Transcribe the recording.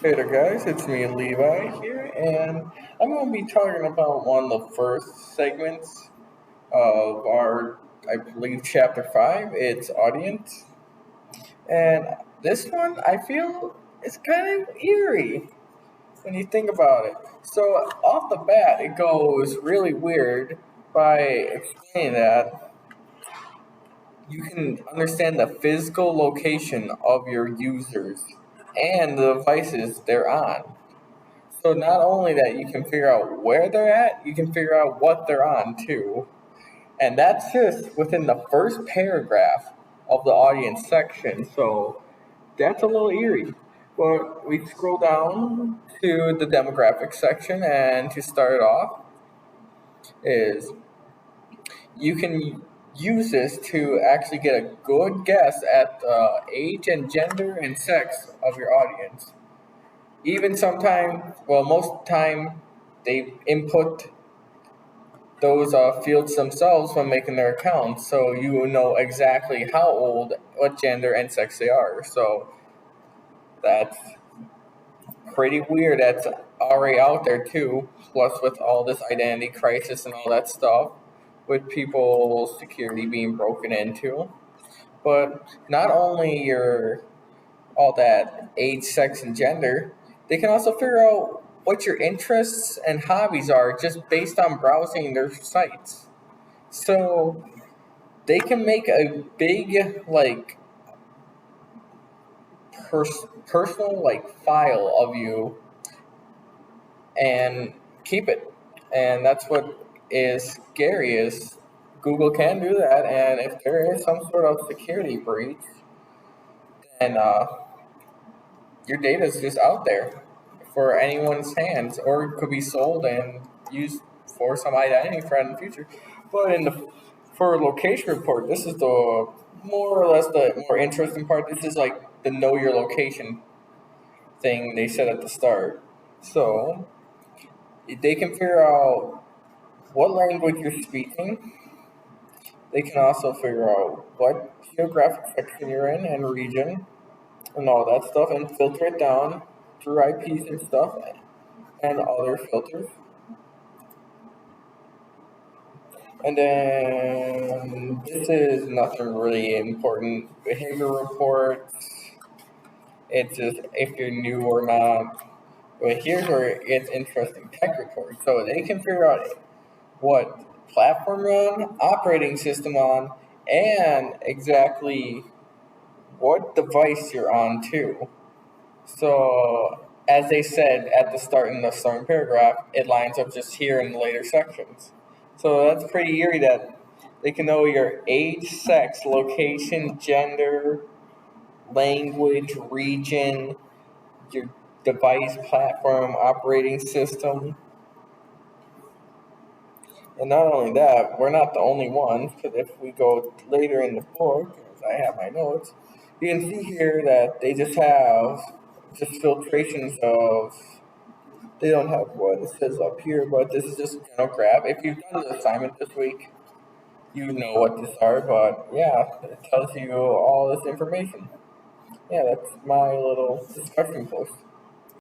Hey there, guys. It's me, Levi, here, and I'm going to be talking about one of the first segments of our, I believe, chapter 5. It's audience. And this one, I feel, is kind of eerie when you think about it. So, off the bat, it goes really weird by explaining that you can understand the physical location of your users and the devices they're on. So not only that you can figure out where they're at, you can figure out what they're on too. And that's just within the first paragraph of the audience section. So that's a little eerie. But we scroll down to the demographics section, and to start off is you can use this to actually get a good guess at the age and gender and sex of your audience. Even sometimes, well, most time they input those fields themselves when making their accounts, so you know exactly how old, what gender, and sex they are. So that's pretty weird. That's already out there too. Plus, with all this identity crisis and all that stuff, with people's security being broken into. But not only your all that age, sex, and gender, they can also figure out what your interests and hobbies are just based on browsing their sites. So they can make a big personal file of you and keep it. And that's what is scary is Google can do that, and if there is some sort of security breach, then your data is just out there for anyone's hands, or it could be sold and used for some identity fraud in the future. But in the for a location report, this is the more or less the more interesting part. This is like the know your location thing they said at the start. So they can figure out what language you're speaking. They can also figure out what geographic section you're in and region and all that stuff, and filter it down through IPs and stuff and other filters. And then this is nothing really important. Behavior reports. It's just if you're new or not. But here's where it gets interesting. Tech reports. So they can figure out what platform you're on, operating system on, and exactly what device you're on too. So, as they said at the start in the starting paragraph, it lines up just here in the later sections. So that's pretty eerie that they can know your age, sex, location, gender, language, region, your device, platform, operating system. And not only that, we're not the only ones, because if we go later in the book, as I have my notes, you can see here that they just have just filtrations of. They don't have what it says up here, but this is just a general graph. If you've done the assignment this week, you know what these are, but yeah, it tells you all this information. Yeah, that's my little discussion post.